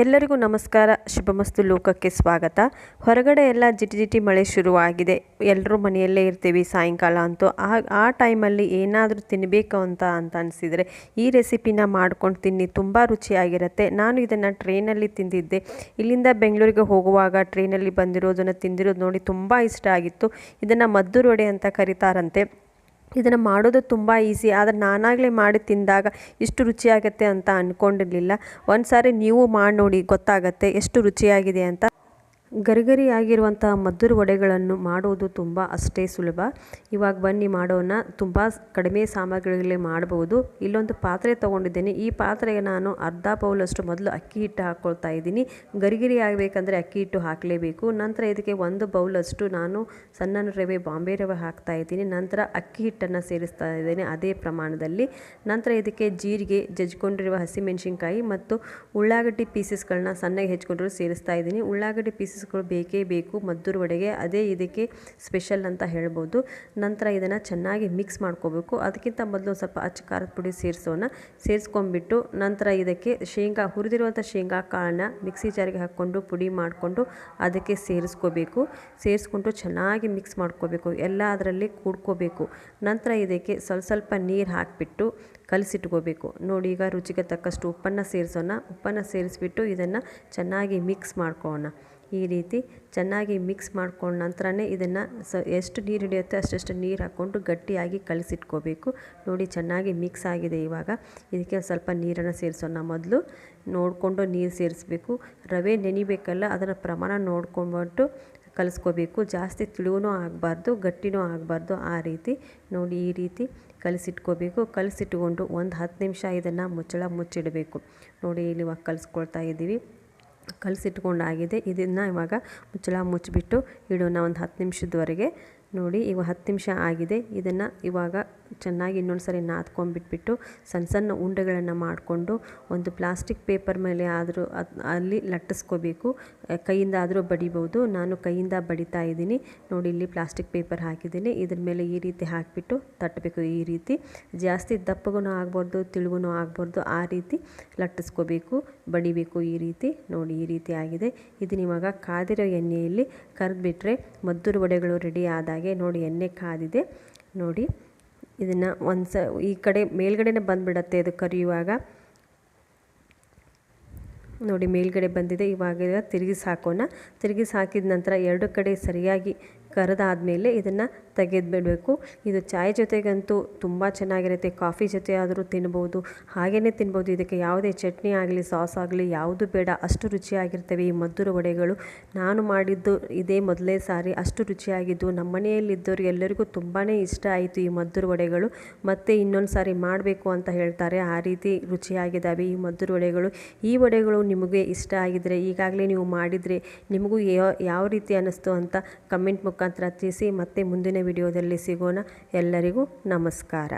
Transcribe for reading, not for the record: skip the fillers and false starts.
ಎಲ್ಲರಿಗೂ ನಮಸ್ಕಾರ. ಶುಭಮಸ್ತು ಲೋಕಕ್ಕೆ ಸ್ವಾಗತ. ಹೊರಗಡೆ ಎಲ್ಲ ಜಿಟಿ ಮಳೆ ಶುರುವಾಗಿದೆ. ಎಲ್ಲರೂ ಮನೆಯಲ್ಲೇ ಇರ್ತೀವಿ ಸಾಯಂಕಾಲ ಅಂತೂ. ಆ ಟೈಮಲ್ಲಿ ಏನಾದರೂ ತಿನ್ನಬೇಕು ಅಂತ ಅನಿಸಿದರೆ ಈ ರೆಸಿಪಿನ ಮಾಡ್ಕೊಂಡು ತಿನ್ನಿ, ತುಂಬ ರುಚಿಯಾಗಿರುತ್ತೆ. ನಾನು ಇದನ್ನು ಟ್ರೈನಲ್ಲಿ ತಿಂದಿದ್ದೆ. ಇಲ್ಲಿಂದ ಬೆಂಗಳೂರಿಗೆ ಹೋಗುವಾಗ ಟ್ರೈನಲ್ಲಿ ಬಂದಿರೋದನ್ನು ತಿಂದಿರೋದು ನೋಡಿ ತುಂಬ ಇಷ್ಟ ಆಗಿತ್ತು. ಇದನ್ನು ಮದ್ದೂರು ವಡೆ ಅಂತ ಕರೀತಾರಂತೆ. ಇದನ್ನು ಮಾಡೋದು ತುಂಬ ಈಸಿ, ಆದರೆ ನಾನಾಗಲೇ ಮಾಡಿ ತಿಂದಾಗ ಇಷ್ಟು ರುಚಿಯಾಗತ್ತೆ ಅಂತ ಅಂದ್ಕೊಂಡಿರಲಿಲ್ಲ. ಒಂದು ಸಾರಿ ನೀವು ಮಾಡಿ ನೋಡಿ, ಗೊತ್ತಾಗತ್ತೆ ಎಷ್ಟು ರುಚಿಯಾಗಿದೆ ಅಂತ. ಗರಿಗರಿಯಾಗಿರುವಂಥ ಮದ್ದೂರು ವಡೆಗಳನ್ನು ಮಾಡುವುದು ತುಂಬ ಅಷ್ಟೇ ಸುಲಭ. ಇವಾಗ ಬನ್ನಿ ಮಾಡೋಣ. ತುಂಬ ಕಡಿಮೆ ಸಾಮಗ್ರಿಗಳಲ್ಲೇ ಮಾಡ್ಬೋದು. ಇಲ್ಲೊಂದು ಪಾತ್ರೆ ತೊಗೊಂಡಿದ್ದೀನಿ. ಈ ಪಾತ್ರೆಗೆ ನಾನು ಅರ್ಧ ಬೌಲಷ್ಟು ಮೊದಲು ಅಕ್ಕಿ ಹಿಟ್ಟು ಹಾಕ್ಕೊಳ್ತಾ ಇದ್ದೀನಿ. ಗರಿಗರಿ ಆಗಬೇಕಂದ್ರೆ ಅಕ್ಕಿ ಹಿಟ್ಟು ಹಾಕಲೇಬೇಕು. ನಂತರ ಇದಕ್ಕೆ 1 ಬೌಲಷ್ಟು ನಾನು ಸಣ್ಣ ರವೆ, ಬಾಂಬೆ ರವೆ ಹಾಕ್ತಾ ಇದ್ದೀನಿ. ನಂತರ ಅಕ್ಕಿ ಹಿಟ್ಟನ್ನು ಸೇರಿಸ್ತಾ ಇದ್ದೀನಿ ಅದೇ ಪ್ರಮಾಣದಲ್ಲಿ. ನಂತರ ಇದಕ್ಕೆ ಜೀರಿಗೆ, ಜಜ್ಕೊಂಡಿರುವ ಹಸಿಮೆಣಸಿನ್ಕಾಯಿ ಮತ್ತು ಉಳ್ಳಾಗಡ್ಡಿ ಪೀಸಸ್ಗಳನ್ನ ಸಣ್ಣಗೆ ಹೆಚ್ಕೊಂಡಿರೋ ಸೇರಿಸ್ತಾ ಇದ್ದೀನಿ. ಉಳ್ಳಾಗಡ್ಡಿ ಪೀಸಸ್ಗಳು ಬೇಕೇ ಬೇಕು ಮದ್ದೂರು ವಡೆಗೆ, ಅದೇ ಇದಕ್ಕೆ ಸ್ಪೆಷಲ್ ಅಂತ ಹೇಳ್ಬೋದು. ನಂತರ ಇದನ್ನು ಚೆನ್ನಾಗಿ ಮಿಕ್ಸ್ ಮಾಡ್ಕೋಬೇಕು. ಅದಕ್ಕಿಂತ ಮೊದಲು ಸ್ವಲ್ಪ ಅಚ್ಚ ಖಾರದ ಪುಡಿ ಸೇರಿಸ್ಕೊಂಡ್ಬಿಟ್ಟು ನಂತರ ಇದಕ್ಕೆ ಹುರಿದಿರುವಂಥ ಶೇಂಗಾ ಕಾಳನ್ನ ಮಿಕ್ಸಿ ಜಾರಿಗೆ ಹಾಕ್ಕೊಂಡು ಪುಡಿ ಮಾಡಿಕೊಂಡು ಅದಕ್ಕೆ ಸೇರಿಸ್ಕೋಬೇಕು. ಸೇರಿಸ್ಕೊಂಡು ಚೆನ್ನಾಗಿ ಮಿಕ್ಸ್ ಮಾಡ್ಕೋಬೇಕು, ಎಲ್ಲ ಅದರಲ್ಲಿ ಕೂಡ್ಕೋಬೇಕು. ನಂತರ ಇದಕ್ಕೆ ಸ್ವಲ್ಪ ನೀರು ಹಾಕಿಬಿಟ್ಟು ಕಲಸಿಟ್ಕೋಬೇಕು. ನೋಡಿ, ಈಗ ರುಚಿಗೆ ತಕ್ಕಷ್ಟು ಉಪ್ಪನ್ನು ಸೇರಿಸೋಣ. ಉಪ್ಪನ್ನು ಸೇರಿಸ್ಬಿಟ್ಟು ಇದನ್ನು ಚೆನ್ನಾಗಿ ಮಿಕ್ಸ್ ಮಾಡ್ಕೊಳ್ಳೋಣ. ಈ ರೀತಿ ಚೆನ್ನಾಗಿ ಮಿಕ್ಸ್ ಮಾಡ್ಕೊಂಡ ನಂತರನೇ ಇದನ್ನು ಎಷ್ಟು ನೀರು ಹಿಡಿಯುತ್ತೆ ಅಷ್ಟು ನೀರು ಹಾಕ್ಕೊಂಡು ಗಟ್ಟಿಯಾಗಿ ಕಲಸಿಟ್ಕೋಬೇಕು. ನೋಡಿ, ಚೆನ್ನಾಗಿ ಮಿಕ್ಸ್ ಆಗಿದೆ. ಇವಾಗ ಇದಕ್ಕೆ ಸ್ವಲ್ಪ ನೀರನ್ನು ಸೇರಿಸೋಣ. ಮೊದಲು ನೋಡಿಕೊಂಡು ನೀರು ಸೇರಿಸ್ಬೇಕು. ರವೆ ನೆನಿಬೇಕಲ್ಲ, ಅದರ ಪ್ರಮಾಣ ನೋಡ್ಕೊಂಡ್ಬಿಟ್ಟು ಕಲಿಸ್ಕೋಬೇಕು. ಜಾಸ್ತಿ ತಿಳಿನೂ ಆಗಬಾರ್ದು, ಗಟ್ಟಿನೂ ಆಗಬಾರ್ದು. ಆ ರೀತಿ ನೋಡಿ, ಈ ರೀತಿ ಕಲಸಿಟ್ಕೋಬೇಕು. ಕಲಸಿಟ್ಕೊಂಡು ಒಂದು 10 ನಿಮಿಷ ಇದನ್ನು ಮುಚ್ಚಿಡಬೇಕು. ನೋಡಿ, ಇಲ್ಲಿ ಇವಾಗ ಕಲಿಸ್ಕೊಳ್ತಾ ಇದ್ದೀವಿ. ಕಲಸಿಟ್ಕೊಂಡಾಗಿದೆ. ಇದನ್ನು ಇವಾಗ ಮುಚ್ಚಿಬಿಟ್ಟು ಇಡೋಣ ಒಂದು 10 ನಿಮಿಷದವರೆಗೆ. ನೋಡಿ, ಇವಾಗ 10 ನಿಮಿಷ ಆಗಿದೆ. ಇದನ್ನು ಇವಾಗ ಚೆನ್ನಾಗಿ ಇನ್ನೊಂದು ಸರಿ ನಾದ್ಕೊಂಡ್ಬಿಟ್ಬಿಟ್ಟು ಸಣ್ಣ ಉಂಡೆಗಳನ್ನು ಮಾಡಿಕೊಂಡು ಒಂದು ಪ್ಲಾಸ್ಟಿಕ್ ಪೇಪರ್ ಮೇಲೆ ಆದರೂ ಅಲ್ಲಿ ಲಟ್ಟಿಸ್ಕೋಬೇಕು. ಕೈಯಿಂದ ಆದರೂ ಬಡಿಬೋದು. ನಾನು ಕೈಯಿಂದ ಬಡಿತಾ ಇದ್ದೀನಿ. ನೋಡಿ, ಇಲ್ಲಿ ಪ್ಲಾಸ್ಟಿಕ್ ಪೇಪರ್ ಹಾಕಿದ್ದೀನಿ. ಇದ್ರ ಮೇಲೆ ಈ ರೀತಿ ಹಾಕಿಬಿಟ್ಟು ತಟ್ಟಬೇಕು. ಈ ರೀತಿ ಜಾಸ್ತಿ ದಪ್ಪಗೂ ಆಗ್ಬಾರ್ದು, ತಿಳುಗೂ ಆಗ್ಬಾರ್ದು. ಆ ರೀತಿ ಲಟ್ಟಿಸ್ಕೋಬೇಕು, ಬಡಿಬೇಕು. ಈ ರೀತಿ ನೋಡಿ, ಈ ರೀತಿ ಆಗಿದೆ. ಇದನ್ನ ಇವಾಗ ಕಾದಿರೋ ಎಣ್ಣೆಯಲ್ಲಿ ಕರೆದ್ಬಿಟ್ರೆ ಮದ್ದೂರು ವಡೆಗಳು ರೆಡಿ ಆದಾಗೆ. ನೋಡಿ, ಎಣ್ಣೆ ಕಾದಿದೆ. ನೋಡಿ, ಇದನ್ನು ಈ ಕಡೆ ಮೇಲ್ಗಡೆನೇ ಬಂದುಬಿಡತ್ತೆ ಇದು ಕರಿಯುವಾಗ. ನೋಡಿ, ಮೇಲ್ಗಡೆ ಬಂದಿದೆ. ಇವಾಗ ತಿರುಗಿಸಿ ಹಾಕೋಣ. ತಿರುಗಿಸಿ ಹಾಕಿದ ನಂತರ 2 ಕಡೆ ಸರಿಯಾಗಿ ಕರೆದಾದಮೇಲೆ ಇದನ್ನು ತೆಗೆದುಬಿಡಬೇಕು. ಇದು ಚಾಯ್ ಜೊತೆಗಂತೂ ತುಂಬ ಚೆನ್ನಾಗಿರುತ್ತೆ. ಕಾಫಿ ಜೊತೆ ಆದರೂ ತಿನ್ಬೋದು, ಹಾಗೆಯೇ ತಿನ್ಬೋದು. ಇದಕ್ಕೆ ಯಾವುದೇ ಚಟ್ನಿ ಆಗಲಿ ಸಾಸ್ ಆಗಲಿ ಯಾವುದು ಬೇಡ, ಅಷ್ಟು ರುಚಿಯಾಗಿರ್ತವೆ ಈ ಮದ್ದೂರು ವಡೆಗಳು. ನಾನು ಮಾಡಿದ್ದು ಇದೇ ಮೊದಲನೇ ಸಾರಿ. ಅಷ್ಟು ರುಚಿಯಾಗಿದ್ದು ನಮ್ಮ ಮನೆಯಲ್ಲಿದ್ದವರು ಎಲ್ಲರಿಗೂ ತುಂಬಾ ಇಷ್ಟ ಆಯಿತು ಈ ಮದ್ದೂರು ವಡೆಗಳು. ಮತ್ತು ಇನ್ನೊಂದು ಸಾರಿ ಮಾಡಬೇಕು ಅಂತ ಹೇಳ್ತಾರೆ. ಆ ರೀತಿ ರುಚಿಯಾಗಿದ್ದಾವೆ ಈ ಮದ್ದೂರು ವಡೆಗಳು. ಈ ವಡೆಗಳು ನಿಮಗೆ ಇಷ್ಟ ಆಗಿದರೆ, ಈಗಾಗಲೇ ನೀವು ಮಾಡಿದರೆ ನಿಮಗೂ ಯಾವ ರೀತಿ ಅನ್ನಿಸ್ತು ಅಂತ ಕಮೆಂಟ್ ಮುಖಾಂತರ ತಿಳಿಸಿ. ಮತ್ತೆ ಮುಂದಿನ ವಿಡಿಯೋದಲ್ಲಿ ಸಿಗೋಣ. ಎಲ್ಲರಿಗೂ ನಮಸ್ಕಾರ.